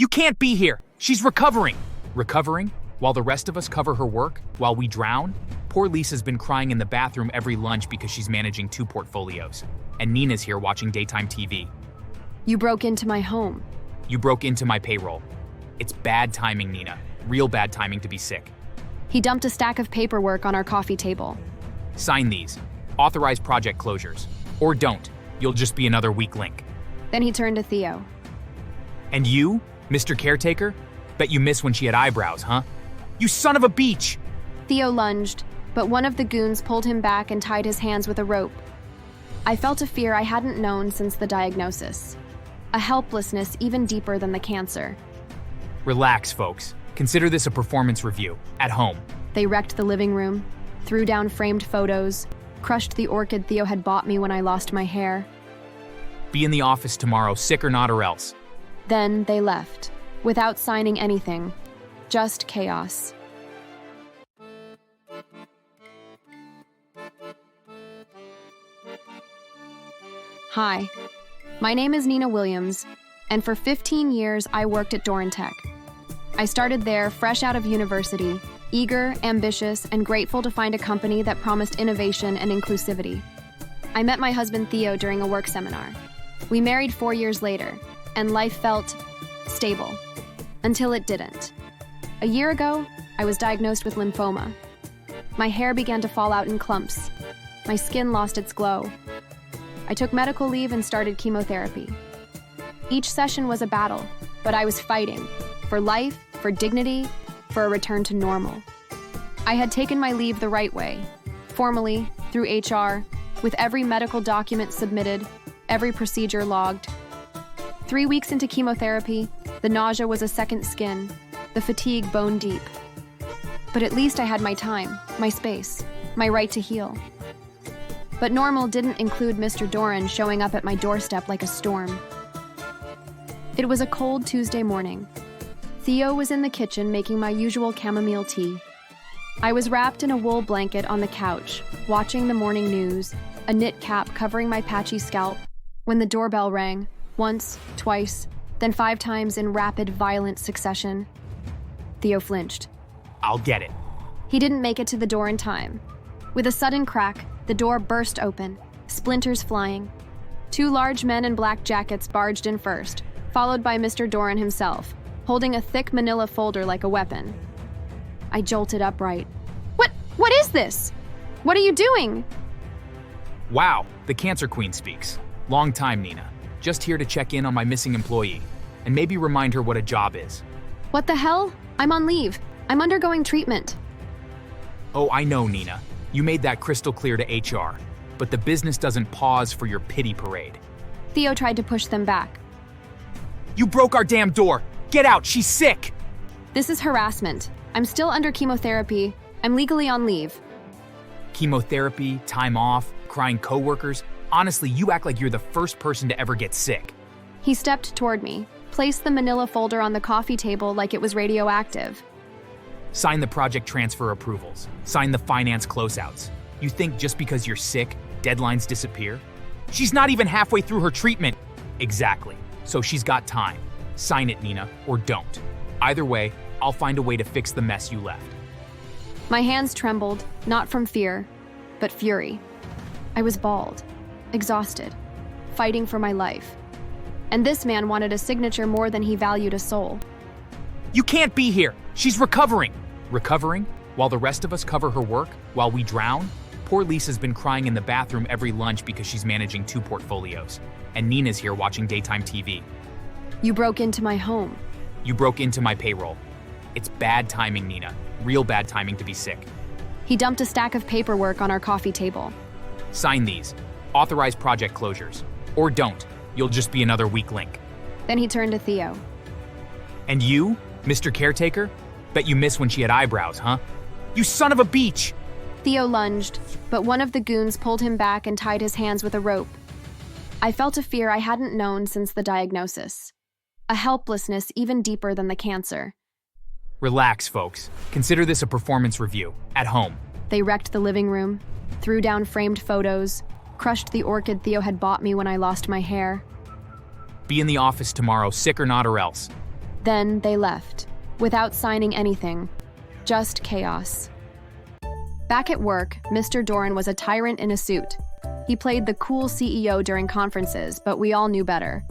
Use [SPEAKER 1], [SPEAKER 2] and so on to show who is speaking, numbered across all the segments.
[SPEAKER 1] You can't be here. She's recovering. Recovering? While the rest of us cover her work, while we drown? Poor Lisa's been crying in the bathroom every lunch because she's managing 2 portfolios. And Nina's here watching daytime TV.
[SPEAKER 2] You broke into my home.
[SPEAKER 1] You broke into my payroll. It's bad timing, Nina. Real bad timing to be sick.
[SPEAKER 2] He dumped a stack of paperwork on our coffee table.
[SPEAKER 1] Sign these. Authorize project closures. Or don't. You'll just be another weak link.
[SPEAKER 2] Then he turned to Theo.
[SPEAKER 1] And you, Mr. Caretaker? Bet you miss when she had eyebrows, huh? You son of a beach!
[SPEAKER 2] Theo lunged, but one of the goons pulled him back and tied his hands with a rope. I felt a fear I hadn't known since the diagnosis. A helplessness even deeper than the cancer.
[SPEAKER 1] Relax, folks. Consider this a performance review, at home.
[SPEAKER 2] They wrecked the living room, threw down framed photos, crushed the orchid Theo had bought me when I lost my hair.
[SPEAKER 1] Be in the office tomorrow, sick or not or else.
[SPEAKER 2] Then they left, without signing anything. Just chaos. Hi, my name is Nina Williams, and for 15 years I worked at Doran Tech. I started there fresh out of university, eager, ambitious, and grateful to find a company that promised innovation and inclusivity. I met my husband Theo during a work seminar. We married 4 years later, and life felt stable, until it didn't. A year ago, I was diagnosed with lymphoma. My hair began to fall out in clumps. My skin lost its glow. I took medical leave and started chemotherapy. Each session was a battle, but I was fighting for life, for dignity, for a return to normal. I had taken my leave the right way, formally, through HR, with every medical document submitted, every procedure logged. 3 weeks into chemotherapy, the nausea was a second skin, the fatigue bone deep. But at least I had my time, my space, my right to heal. But normal didn't include Mr. Doran showing up at my doorstep like a storm. It was a cold Tuesday morning. Theo was in the kitchen making my usual chamomile tea. I was wrapped in a wool blanket on the couch, watching the morning news, a knit cap covering my patchy scalp, when the doorbell rang, once, twice, then 5 times in rapid, violent succession. Theo flinched.
[SPEAKER 1] I'll get it.
[SPEAKER 2] He didn't make it to the door in time. With a sudden crack, the door burst open, splinters flying. 2 large men in black jackets barged in first, followed by Mr. Doran himself, holding a thick manila folder like a weapon. I jolted upright. What is this? What are you doing?
[SPEAKER 1] Wow, the Cancer Queen speaks. Long time, Nina. Just here to check in on my missing employee, and maybe remind her what a job is.
[SPEAKER 2] What the hell? I'm on leave. I'm undergoing treatment.
[SPEAKER 1] Oh, I know, Nina. You made that crystal clear to HR, but the business doesn't pause for your pity parade.
[SPEAKER 2] Theo tried to push them back.
[SPEAKER 1] You broke our damn door! Get out, she's sick!
[SPEAKER 2] This is harassment. I'm still under chemotherapy. I'm legally on leave.
[SPEAKER 1] Chemotherapy, time off, crying coworkers. Honestly, you act like you're the first person to ever get sick.
[SPEAKER 2] He stepped toward me, placed the manila folder on the coffee table like it was radioactive.
[SPEAKER 1] Sign the project transfer approvals. Sign the finance closeouts. You think just because you're sick, deadlines disappear? She's not even halfway through her treatment. Exactly. So she's got time. Sign it, Nina, or don't. Either way, I'll find a way to fix the mess you left.
[SPEAKER 2] My hands trembled, not from fear, but fury. I was bald, exhausted, fighting for my life. And this man wanted a signature more than he valued a soul.
[SPEAKER 1] You can't be here. She's recovering. Recovering? While the rest of us cover her work, while we drown? Poor Lisa's been crying in the bathroom every lunch because she's managing 2 portfolios. And Nina's here watching daytime TV.
[SPEAKER 2] You broke into my home.
[SPEAKER 1] You broke into my payroll. It's bad timing, Nina. Real bad timing to be sick.
[SPEAKER 2] He dumped a stack of paperwork on our coffee table.
[SPEAKER 1] Sign these. Authorize project closures. Or don't. You'll just be another weak link.
[SPEAKER 2] Then he turned to Theo.
[SPEAKER 1] And you, Mr. Caretaker? Bet you miss when she had eyebrows, huh? You son of a beach!
[SPEAKER 2] Theo lunged, but one of the goons pulled him back and tied his hands with a rope. I felt a fear I hadn't known since the diagnosis. A helplessness even deeper than the cancer.
[SPEAKER 1] Relax, folks. Consider this a performance review, at home.
[SPEAKER 2] They wrecked the living room, threw down framed photos, crushed the orchid Theo had bought me when I lost my hair.
[SPEAKER 1] Be in the office tomorrow, sick or not or else.
[SPEAKER 2] Then they left, without signing anything. Just chaos. Back at work, Mr. Doran was a tyrant in a suit. He played the cool CEO during conferences, but we all knew better.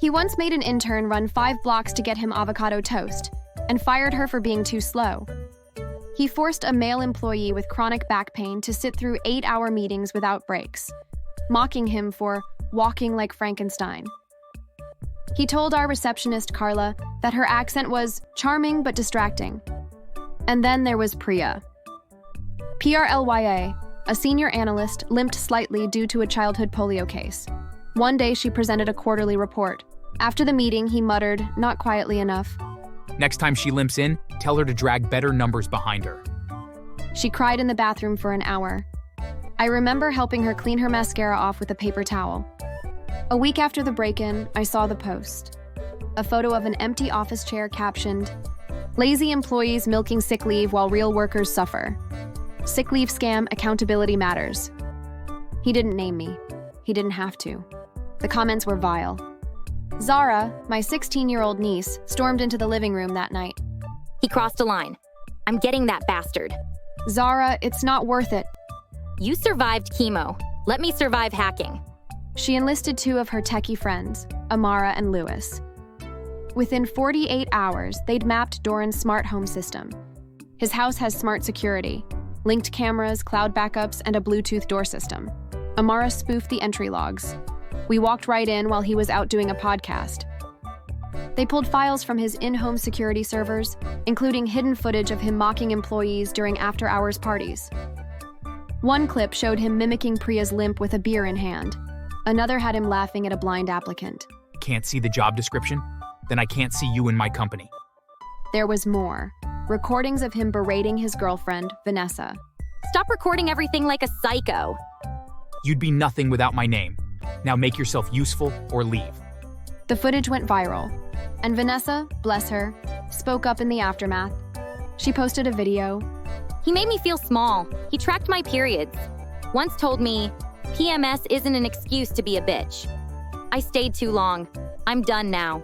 [SPEAKER 2] He once made an intern run 5 blocks to get him avocado toast, and fired her for being too slow. He forced a male employee with chronic back pain to sit through 8-hour meetings without breaks, mocking him for walking like Frankenstein. He told our receptionist, Carla, that her accent was charming but distracting. And then there was Priya. PRLYA, a senior analyst, limped slightly due to a childhood polio case. One day she presented a quarterly report. After the meeting, he muttered, not quietly enough,
[SPEAKER 1] Next time she limps in, tell her to drag better numbers behind her.
[SPEAKER 2] She cried in the bathroom for an hour. I remember helping her clean her mascara off with a paper towel. A week after the break-in, I saw the post. A photo of an empty office chair captioned, "Lazy employees milking sick leave while real workers suffer. Sick leave scam, accountability matters." He didn't name me. He didn't have to. The comments were vile. Zara, my 16-year-old niece, stormed into the living room that night.
[SPEAKER 3] He crossed a line. I'm getting that bastard.
[SPEAKER 2] Zara, it's not worth it.
[SPEAKER 3] You survived chemo. Let me survive hacking.
[SPEAKER 2] She enlisted 2 of her techie friends, Amara and Lewis. Within 48 hours, they'd mapped Doran's smart home system. His house has smart security, linked cameras, cloud backups, and a Bluetooth door system. Amara spoofed the entry logs. We walked right in while he was out doing a podcast. They pulled files from his in-home security servers, including hidden footage of him mocking employees during after-hours parties. One clip showed him mimicking Priya's limp with a beer in hand. Another had him laughing at a blind applicant.
[SPEAKER 1] Can't see the job description? Then I can't see you in my company.
[SPEAKER 2] There was more. Recordings of him berating his girlfriend, Vanessa.
[SPEAKER 3] Stop recording everything like a psycho.
[SPEAKER 1] You'd be nothing without my name. Now make yourself useful or leave.
[SPEAKER 2] The footage went viral, and Vanessa, bless her, spoke up in the aftermath. She posted a video.
[SPEAKER 3] He made me feel small. He tracked my periods. Once told me, PMS isn't an excuse to be a bitch. I stayed too long. I'm done now.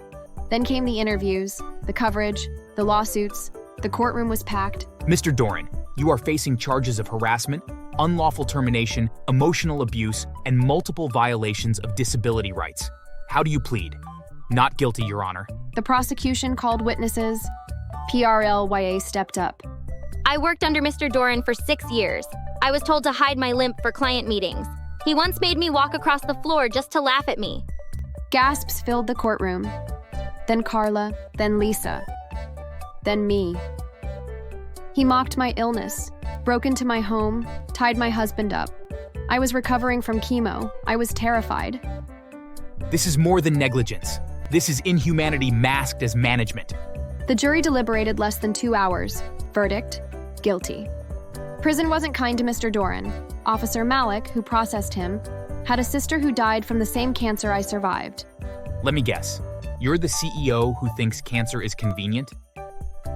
[SPEAKER 2] Then came the interviews, the coverage, the lawsuits. The courtroom was packed.
[SPEAKER 1] Mr. Doran, you are facing charges of harassment, unlawful termination, emotional abuse, and multiple violations of disability rights. How do you plead? Not guilty, Your Honor.
[SPEAKER 2] The prosecution called witnesses. PRLYA stepped up.
[SPEAKER 3] I worked under Mr. Doran for 6 years. I was told to hide my limp for client meetings. He once made me walk across the floor just to laugh at me.
[SPEAKER 2] Gasps filled the courtroom. Then Carla, then Lisa, then me. He mocked my illness, broke into my home, tied my husband up. I was recovering from chemo. I was terrified.
[SPEAKER 1] This is more than negligence. This is inhumanity masked as management.
[SPEAKER 2] The jury deliberated less than 2 hours. Verdict, guilty. Prison wasn't kind to Mr. Doran. Officer Malik, who processed him, had a sister who died from the same cancer I survived.
[SPEAKER 1] Let me guess. You're the CEO who thinks cancer is convenient?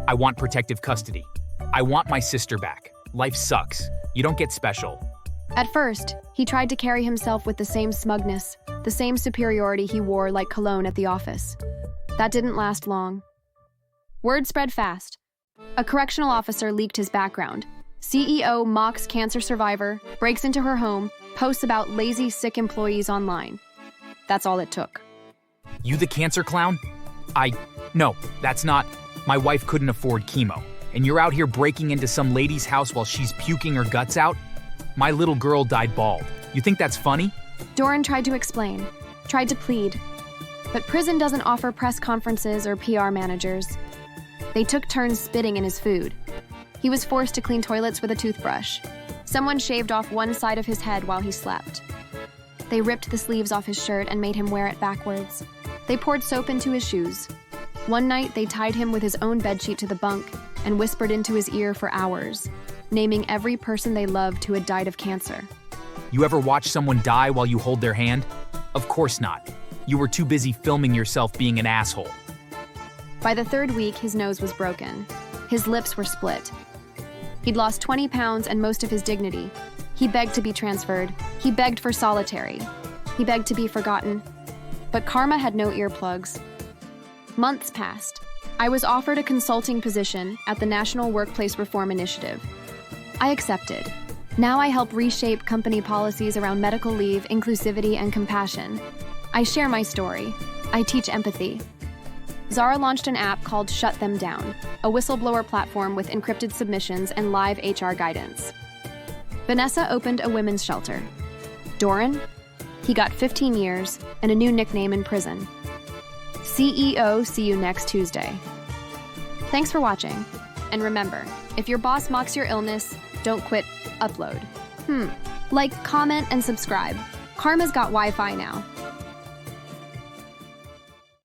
[SPEAKER 1] I want protective custody. I want my sister back. Life sucks. You don't get special.
[SPEAKER 2] At first, he tried to carry himself with the same smugness, the same superiority he wore like cologne at the office. That didn't last long. Word spread fast. A correctional officer leaked his background. CEO mocks cancer survivor, breaks into her home, posts about lazy, sick employees online. That's all it took.
[SPEAKER 1] You the cancer clown? No, that's not. My wife couldn't afford chemo. And you're out here breaking into some lady's house while she's puking her guts out? My little girl died bald. You think that's funny?
[SPEAKER 2] Doran tried to explain, tried to plead. But prison doesn't offer press conferences or PR managers. They took turns spitting in his food. He was forced to clean toilets with a toothbrush. Someone shaved off one side of his head while he slept. They ripped the sleeves off his shirt and made him wear it backwards. They poured soap into his shoes. One night, they tied him with his own bedsheet to the bunk and whispered into his ear for hours, naming every person they loved who had died of cancer.
[SPEAKER 1] You ever watch someone die while you hold their hand? Of course not. You were too busy filming yourself being an asshole.
[SPEAKER 2] By the 3rd week, his nose was broken. His lips were split. He'd lost 20 pounds and most of his dignity. He begged to be transferred. He begged for solitary. He begged to be forgotten. But karma had no earplugs. Months passed. I was offered a consulting position at the National Workplace Reform Initiative. I accepted. Now I help reshape company policies around medical leave, inclusivity, and compassion. I share my story. I teach empathy. Zara launched an app called Shut Them Down, a whistleblower platform with encrypted submissions and live HR guidance. Vanessa opened a women's shelter. Doran? He got 15 years and a new nickname in prison. CEO, see you next Tuesday. Thanks for watching. And remember, if your boss mocks your illness, don't quit, upload. Like, comment, and subscribe. Karma's got Wi-Fi now.